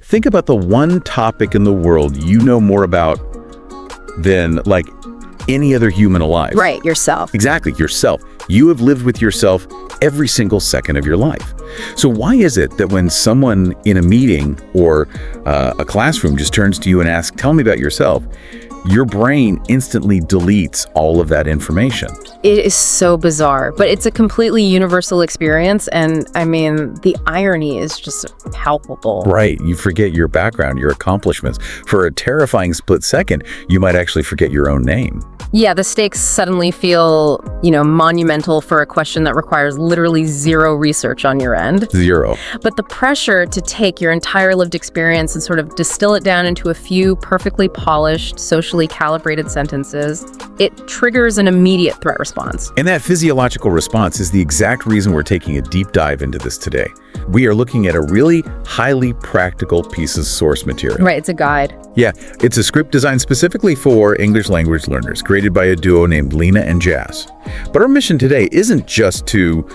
think about the one topic in the world you know more about than, like, any other human alive. Right, yourself. Exactly, yourself. You have lived with yourself every single second of your life. So why is it that when someone in a meeting or a classroom just turns to you and asks, tell me about yourself, your brain instantly deletes all of that information? It is so bizarre, but it's a completely universal experience. And I mean, the irony is just palpable. Right. You forget your background, your accomplishments. For a terrifying split second, you might actually forget your own name. Yeah, the stakes suddenly feel, monumental for a question that requires literally zero research on your end. Zero. But the pressure to take your entire lived experience and sort of distill it down into a few perfectly polished, socially calibrated sentences, it triggers an immediate threat response. And that physiological response is the exact reason we're taking a deep dive into this today. We are looking at a really highly practical piece of source material. Right, it's a guide. Yeah, it's a script designed specifically for English language learners, created by a duo named Lena and Jas. But our mission today isn't just to,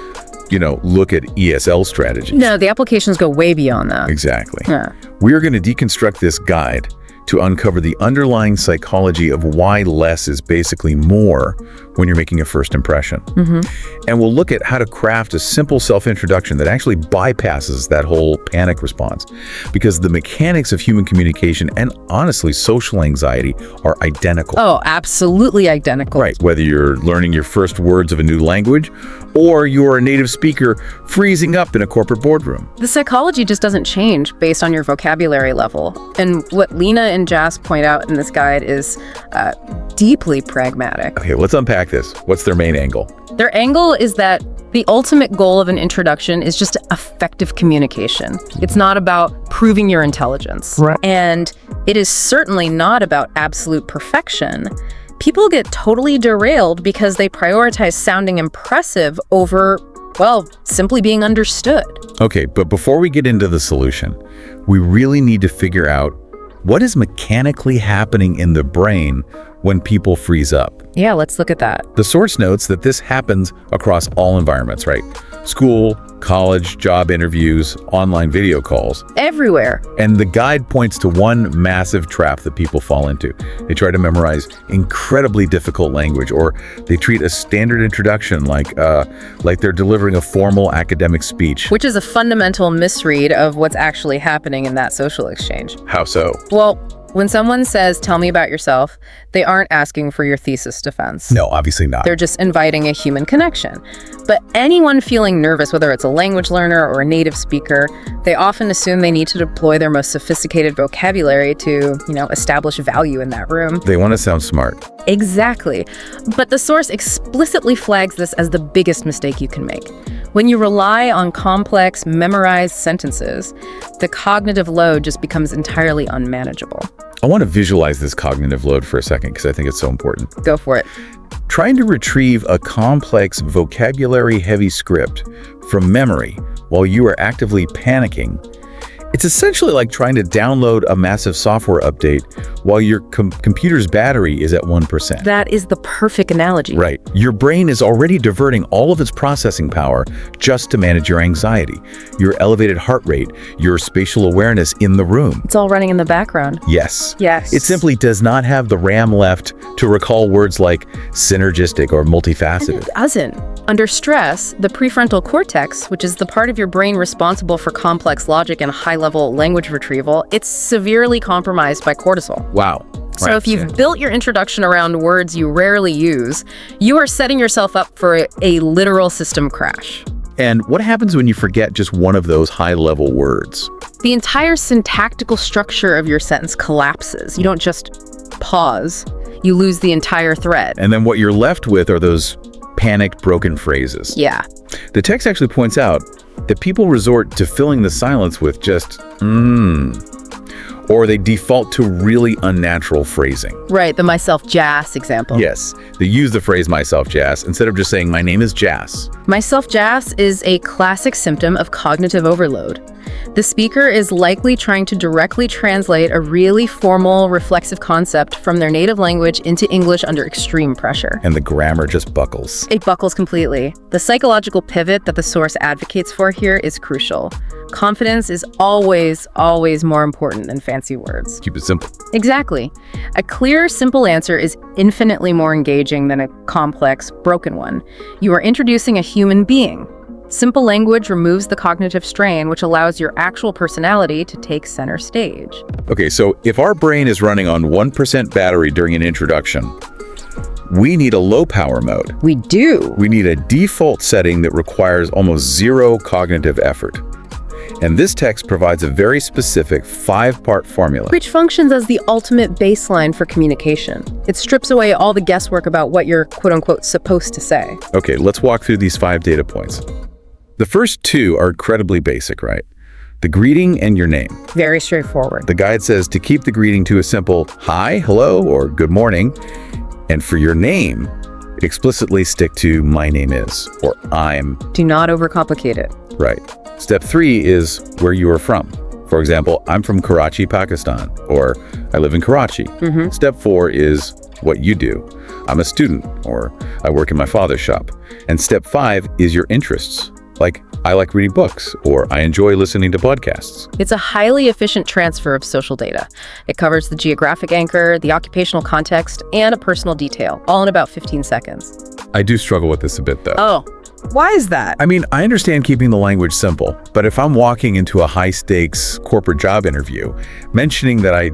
look at ESL strategies. No, the applications go way beyond that. Exactly. Yeah. We are going to deconstruct this guide to uncover the underlying psychology of why less is basically more when you're making a first impression. And we'll look at how to craft a simple self-introduction that actually bypasses that whole panic response, because the mechanics of human communication and honestly social anxiety are identical. Oh, absolutely identical. Right, whether you're learning your first words of a new language or you're a native speaker freezing up in a corporate boardroom. The psychology just doesn't change based on your vocabulary level. And what Lena and Jas point out in this guide is deeply pragmatic. Okay, let's unpack this. What's their main angle? Their angle is that the ultimate goal of an introduction is just effective communication. It's not about proving your intelligence. Right. And it is certainly not about absolute perfection. People get totally derailed because they prioritize sounding impressive over, simply being understood. Okay, but before we get into the solution, we really need to figure out what is mechanically happening in the brain when people freeze up. Yeah, let's look at that. The source notes that this happens across all environments, right? School, college, job interviews, online video calls. Everywhere. And the guide points to one massive trap that people fall into. They try to memorize incredibly difficult language, or they treat a standard introduction like they're delivering a formal academic speech. Which is a fundamental misread of what's actually happening in that social exchange. How so? Well, when someone says, tell me about yourself, they aren't asking for your thesis defense. No, obviously not. They're just inviting a human connection. But anyone feeling nervous, whether it's a language learner or a native speaker, they often assume they need to deploy their most sophisticated vocabulary to, establish value in that room. They want to sound smart. Exactly. But the source explicitly flags this as the biggest mistake you can make. When you rely on complex, memorized sentences, the cognitive load just becomes entirely unmanageable. I want to visualize this cognitive load for a second because I think it's so important. Go for it. Trying to retrieve a complex, vocabulary-heavy script from memory while you are actively panicking, it's essentially like trying to download a massive software update while your computer's battery is at 1%. That is the perfect analogy. Right. Your brain is already diverting all of its processing power just to manage your anxiety, your elevated heart rate, your spatial awareness in the room. It's all running in the background. Yes. Yes. It simply does not have the RAM left to recall words like synergistic or multifaceted. It doesn't. Under stress, the prefrontal cortex, which is the part of your brain responsible for complex logic and high-level language retrieval, it's severely compromised by cortisol. Wow. So if you've built your introduction around words you rarely use, you are setting yourself up for a literal system crash. And what happens when you forget just one of those high-level words? The entire syntactical structure of your sentence collapses. You don't just pause, you lose the entire thread. And then what you're left with are those panicked, broken phrases. Yeah. The text actually points out that people resort to filling the silence with just, or they default to really unnatural phrasing. Right, the myself Jas example. Yes, they use the phrase myself Jas instead of just saying my name is Jas. Myself Jas is a classic symptom of cognitive overload. The speaker is likely trying to directly translate a really formal, reflexive concept from their native language into English under extreme pressure. And the grammar just buckles. It buckles completely. The psychological pivot that the source advocates for here is crucial. Confidence is always, always more important than fancy words. Keep it simple. Exactly. A clear, simple answer is infinitely more engaging than a complex, broken one. You are introducing a human being. Simple language removes the cognitive strain, which allows your actual personality to take center stage. Okay, so if our brain is running on 1% battery during an introduction, we need a low power mode. We do. We need a default setting that requires almost zero cognitive effort. And this text provides a very specific 5-part formula. Which functions as the ultimate baseline for communication. It strips away all the guesswork about what you're quote-unquote supposed to say. Okay, let's walk through these 5 data points. The first 2 are incredibly basic, right? The greeting and your name. Very straightforward. The guide says to keep the greeting to a simple hi, hello, or good morning. And for your name, explicitly stick to my name is, or I'm. Do not overcomplicate it. Right. Step 3 is where you are from. For example, I'm from Karachi, Pakistan, or I live in Karachi. Step 4 is what you do. I'm a student, or I work in my father's shop. And step 5 is your interests. Like, I like reading books, or I enjoy listening to podcasts. It's a highly efficient transfer of social data. It covers the geographic anchor, the occupational context, and a personal detail, all in about 15 seconds. I do struggle with this a bit, though. Oh, why is that? I mean, I understand keeping the language simple, but if I'm walking into a high-stakes corporate job interview, mentioning that I,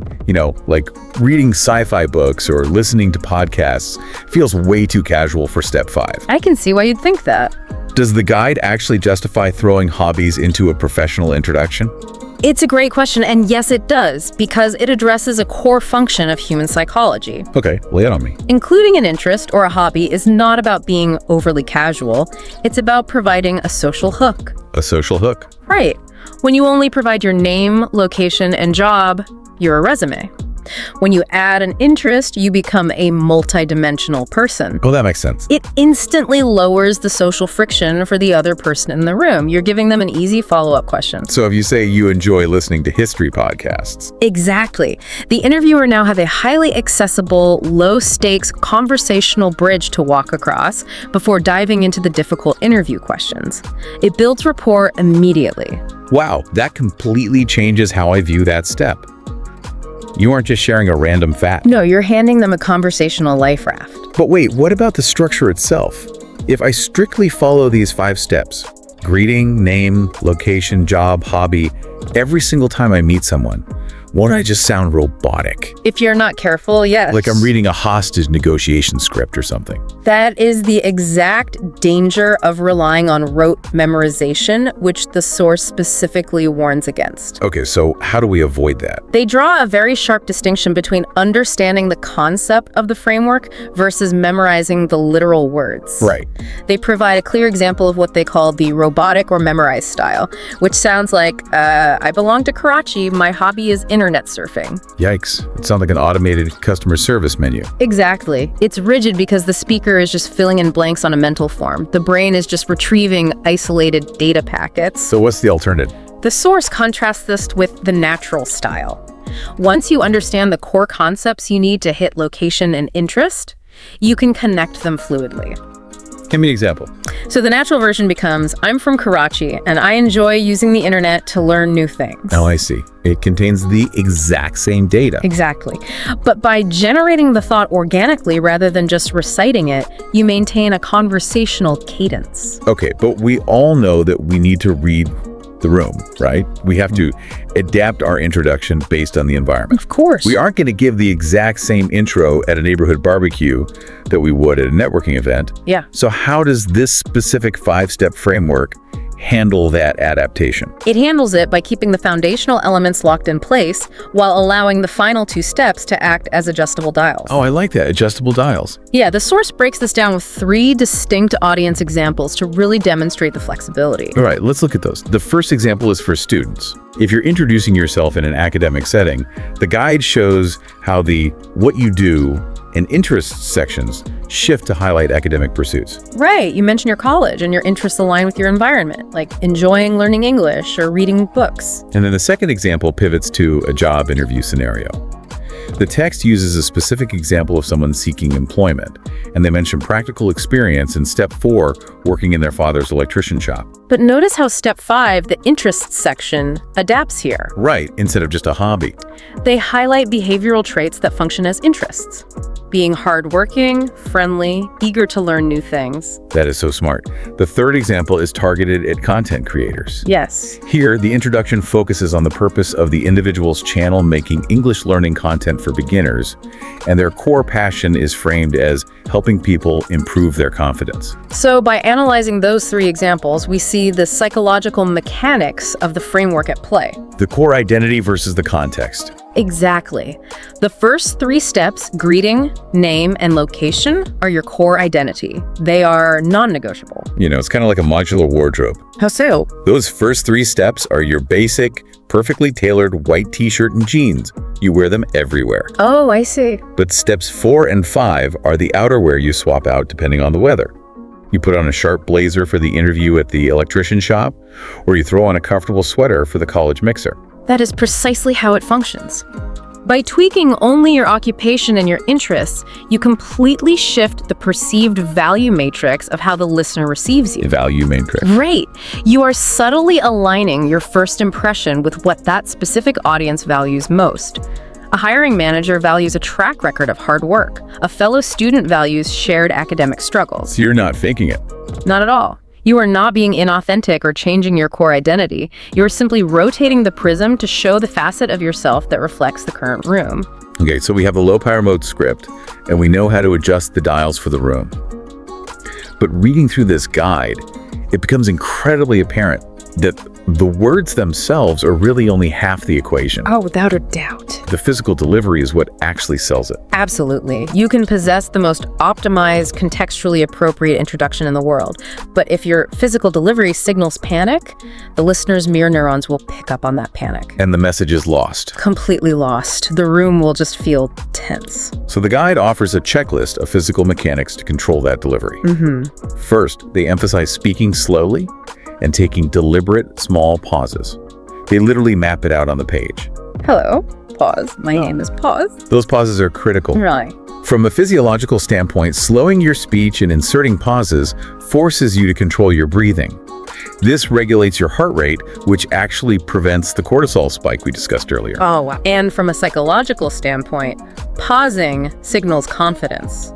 like reading sci-fi books or listening to podcasts feels way too casual for step 5. I can see why you'd think that. Does the guide actually justify throwing hobbies into a professional introduction? It's a great question, and yes, it does, because it addresses a core function of human psychology. Okay, lay it on me. Including an interest or a hobby is not about being overly casual. It's about providing a social hook. A social hook. Right. When you only provide your name, location, and job, you're a resume. When you add an interest, you become a multidimensional person. Oh, that makes sense. It instantly lowers the social friction for the other person in the room. You're giving them an easy follow-up question. So if you say you enjoy listening to history podcasts. Exactly. The interviewer now have a highly accessible, low-stakes conversational bridge to walk across before diving into the difficult interview questions. It builds rapport immediately. Wow, that completely changes how I view that step. You aren't just sharing a random fact. No, you're handing them a conversational life raft. But wait, what about the structure itself? If I strictly follow these 5 steps, greeting, name, location, job, hobby, every single time I meet someone, won't I just sound robotic? If you're not careful, yes. Like I'm reading a hostage negotiation script or something. That is the exact danger of relying on rote memorization, which the source specifically warns against. Okay, so how do we avoid that? They draw a very sharp distinction between understanding the concept of the framework versus memorizing the literal words. Right. They provide a clear example of what they call the robotic or memorized style, which sounds like, I belong to Karachi, my hobby is internet surfing. Yikes. It sounds like an automated customer service menu. Exactly. It's rigid because the speaker is just filling in blanks on a mental form. The brain is just retrieving isolated data packets. So what's the alternative? The source contrasts this with the natural style. Once you understand the core concepts you need to hit location and interest, you can connect them fluidly. Give me an example. So the natural version becomes, I'm from Karachi, and I enjoy using the internet to learn new things. Oh, I see. It contains the exact same data. Exactly. But by generating the thought organically rather than just reciting it, you maintain a conversational cadence. Okay, but we all know that we need to read the room, right? We have to adapt our introduction based on the environment. Of course. We aren't going to give the exact same intro at a neighborhood barbecue that we would at a networking event. Yeah. So how does this specific 5-step framework handle that adaptation? It handles it by keeping the foundational elements locked in place while allowing the final 2 steps to act as adjustable dials. Oh, I like that. Adjustable dials. Yeah, the source breaks this down with 3 distinct audience examples to really demonstrate the flexibility. All right, let's look at those. The first example is for students. If you're introducing yourself in an academic setting, the guide shows how the what you do and interests sections shift to highlight academic pursuits. Right, you mention your college and your interests align with your environment, like enjoying learning English or reading books. And then the second example pivots to a job interview scenario. The text uses a specific example of someone seeking employment, and they mention practical experience in step 4, working in their father's electrician shop. But notice how step 5, the interests section, adapts here. Right, instead of just a hobby. They highlight behavioral traits that function as interests. Being hardworking, friendly, eager to learn new things. That is so smart. The third example is targeted at content creators. Yes. Here, the introduction focuses on the purpose of the individual's channel making English learning content for beginners, and their core passion is framed as helping people improve their confidence. So by analyzing those 3 examples, we see the psychological mechanics of the framework at play. The core identity versus the context. Exactly. The first 3 steps, greeting, name, and location, are your core identity. They are non-negotiable. You know, it's kind of like a modular wardrobe. How so? Those first 3 steps are your basic, perfectly tailored white t-shirt and jeans. You wear them everywhere. Oh, I see. But steps 4 and 5 are the outerwear you swap out depending on the weather. You put on a sharp blazer for the interview at the electrician shop, or you throw on a comfortable sweater for the college mixer. That is precisely how it functions. By tweaking only your occupation and your interests, you completely shift the perceived value matrix of how the listener receives you. Value matrix. Right. You are subtly aligning your first impression with what that specific audience values most. A hiring manager values a track record of hard work. A fellow student values shared academic struggles. So you're not faking it. Not at all. You are not being inauthentic or changing your core identity. You are simply rotating the prism to show the facet of yourself that reflects the current room. Okay, so we have a low power mode script, and we know how to adjust the dials for the room. But reading through this guide, it becomes incredibly apparent that the words themselves are really only half the equation. Oh, without a doubt. The physical delivery is what actually sells it. Absolutely. You can possess the most optimized, contextually appropriate introduction in the world. But if your physical delivery signals panic, the listener's mirror neurons will pick up on that panic. And the message is lost. Completely lost. The room will just feel tense. So the guide offers a checklist of physical mechanics to control that delivery. First, they emphasize speaking slowly and taking deliberate, small pauses. They literally map it out on the page. Hello. Pause. My name is Pause. Those pauses are critical. Right. From a physiological standpoint, slowing your speech and inserting pauses forces you to control your breathing. This regulates your heart rate, which actually prevents the cortisol spike we discussed earlier. Oh, wow. And from a psychological standpoint, pausing signals confidence.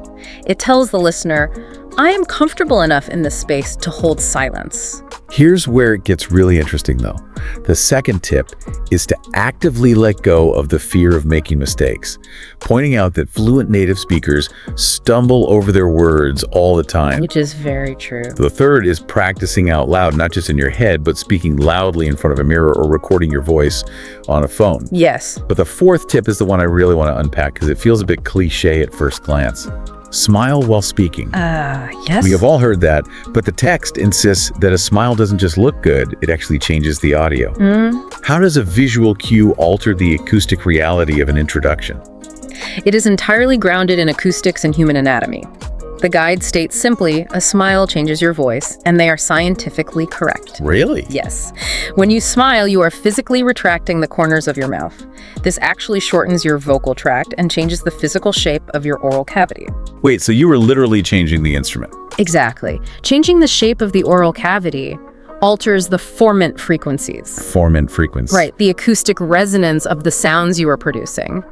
It tells the listener, I am comfortable enough in this space to hold silence. Here's where it gets really interesting, though. The second tip is to actively let go of the fear of making mistakes, pointing out that fluent native speakers stumble over their words all the time. Which is very true. The third is practicing out loud, not just in your head, but speaking loudly in front of a mirror or recording your voice on a phone. Yes. But the fourth tip is the one I really want to unpack because it feels a bit cliche at first glance. Smile while speaking. Yes. We have all heard that, but the text insists that a smile doesn't just look good, it actually changes the audio. How does a visual cue alter the acoustic reality of an introduction? It is entirely grounded in acoustics and human anatomy. The guide states simply, a smile changes your voice, and they are scientifically correct. Really? Yes. When you smile, you are physically retracting the corners of your mouth. This actually shortens your vocal tract and changes the physical shape of your oral cavity. Wait, so you were literally changing the instrument? Exactly. Changing the shape of the oral cavity alters the formant frequencies. Formant frequency. Right, the acoustic resonance of the sounds you are producing.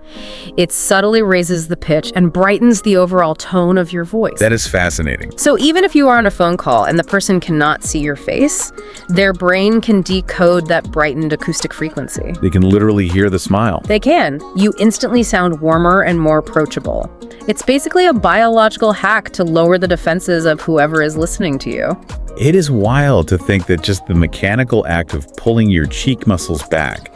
It subtly raises the pitch and brightens the overall tone of your voice. That is fascinating. So even if you are on a phone call and the person cannot see your face, their brain can decode that brightened acoustic frequency. They can literally hear the smile. They can. You instantly sound warmer and more approachable. It's basically a biological hack to lower the defenses of whoever is listening to you. It is wild to think that just the mechanical act of pulling your cheek muscles back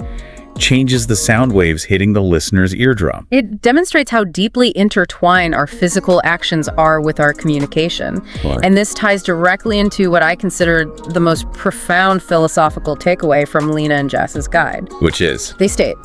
changes the sound waves hitting the listener's eardrum. It demonstrates how deeply intertwined our physical actions are with our communication. Right. And this ties directly into what I consider the most profound philosophical takeaway from Lena and Jass's guide. Which is? They state,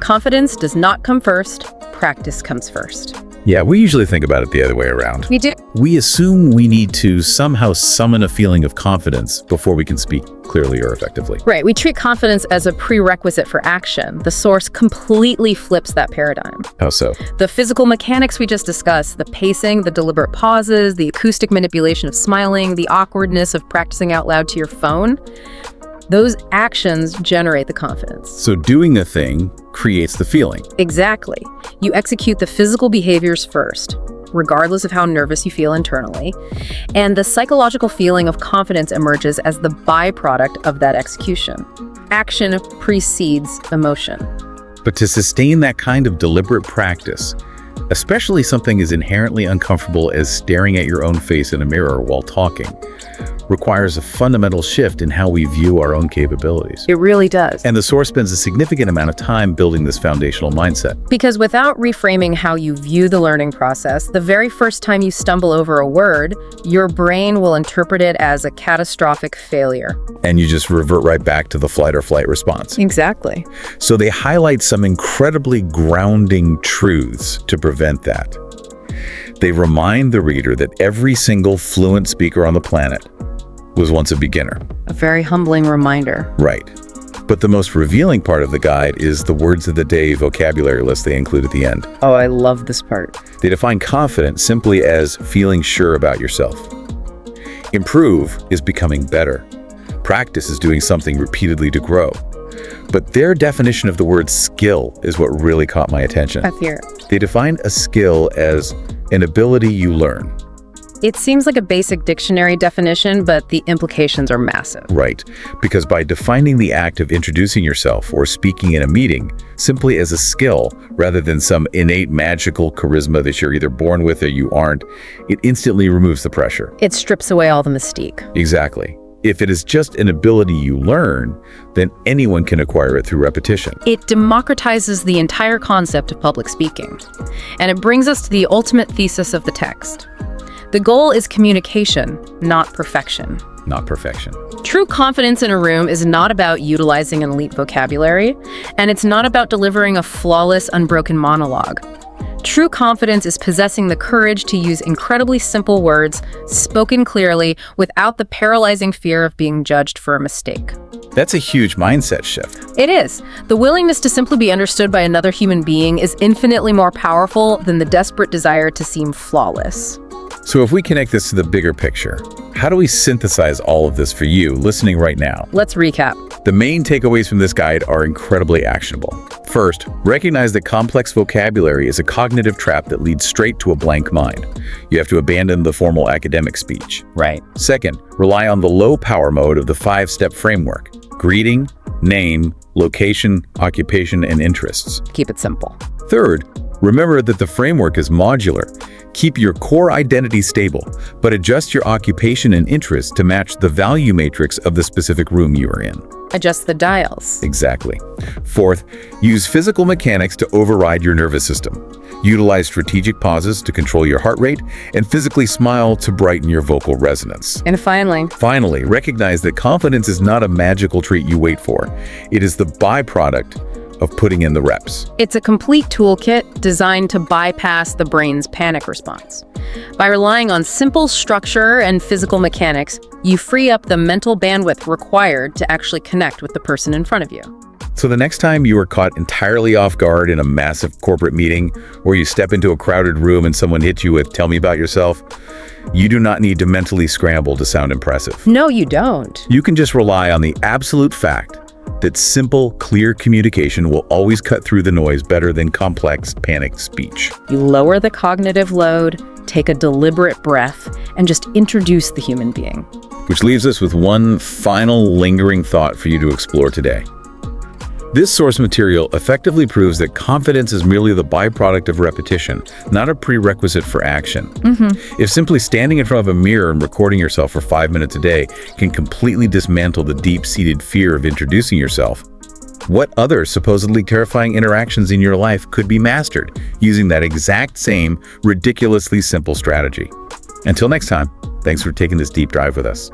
confidence does not come first, practice comes first. Yeah, we usually think about it the other way around. We do. We assume we need to somehow summon a feeling of confidence before we can speak clearly or effectively. Right, we treat confidence as a prerequisite for action. The source completely flips that paradigm. How so? The physical mechanics we just discussed, the pacing, the deliberate pauses, the acoustic manipulation of smiling, the awkwardness of practicing out loud to your phone, those actions generate the confidence. So doing a thing creates the feeling. Exactly. You execute the physical behaviors first, regardless of how nervous you feel internally, and the psychological feeling of confidence emerges as the byproduct of that execution. Action precedes emotion. But to sustain that kind of deliberate practice, especially something as inherently uncomfortable as staring at your own face in a mirror while talking, requires a fundamental shift in how we view our own capabilities. It really does. And the source spends a significant amount of time building this foundational mindset. Because without reframing how you view the learning process, the very first time you stumble over a word, your brain will interpret it as a catastrophic failure. And you just revert right back to the flight or flight response. Exactly. So they highlight some incredibly grounding truths to prevent that. They remind the reader that every single fluent speaker on the planet was once a beginner. A very humbling reminder. Right. But the most revealing part of the guide is the words of the day vocabulary list they include at the end. Oh, I love this part. They define confidence simply as feeling sure about yourself. Improve is becoming better. Practice is doing something repeatedly to grow. But their definition of the word skill is what really caught my attention. I hear it. They define a skill as an ability you learn. It seems like a basic dictionary definition, but the implications are massive. Right, because by defining the act of introducing yourself or speaking in a meeting simply as a skill rather than some innate magical charisma that you're either born with or you aren't, it instantly removes the pressure. It strips away all the mystique. Exactly. If it is just an ability you learn, then anyone can acquire it through repetition. It democratizes the entire concept of public speaking. And it brings us to the ultimate thesis of the text. The goal is communication, not perfection. Not perfection. True confidence in a room is not about utilizing an elite vocabulary, and it's not about delivering a flawless, unbroken monologue. True confidence is possessing the courage to use incredibly simple words, spoken clearly, without the paralyzing fear of being judged for a mistake. That's a huge mindset shift. It is. The willingness to simply be understood by another human being is infinitely more powerful than the desperate desire to seem flawless. So if we connect this to the bigger picture, how do we synthesize all of this for you listening right now? Let's recap. The main takeaways from this guide are incredibly actionable. First, recognize that complex vocabulary is a cognitive trap that leads straight to a blank mind. You have to abandon the formal academic speech. Right. Second, rely on the low-power mode of the 5-step framework: greeting, name, location, occupation, and interests. Keep it simple. Third, remember that the framework is modular. Keep your core identity stable, but adjust your occupation and interests to match the value matrix of the specific room you are in. Adjust the dials. Exactly. Fourth, use physical mechanics to override your nervous system. Utilize strategic pauses to control your heart rate, and physically smile to brighten your vocal resonance. And finally, recognize that confidence is not a magical treat you wait for. It is the byproduct of putting in the reps. it's a complete toolkit designed to bypass the brain's panic response. By relying on simple structure and physical mechanics, you free up the mental bandwidth required to actually connect with the person in front of you. So the next time you are caught entirely off guard in a massive corporate meeting, or you step into a crowded room and someone hits you with "tell me about yourself," you do not need to mentally scramble to sound impressive. No, you don't. You can just rely on the absolute fact that simple, clear communication will always cut through the noise better than complex, panicked speech. You lower the cognitive load, take a deliberate breath, and just introduce the human being. Which leaves us with one final lingering thought for you to explore today. This source material effectively proves that confidence is merely the byproduct of repetition, not a prerequisite for action. If simply standing in front of a mirror and recording yourself for 5 minutes a day can completely dismantle the deep-seated fear of introducing yourself, what other supposedly terrifying interactions in your life could be mastered using that exact same ridiculously simple strategy. Until next time, thanks for taking this deep dive with us.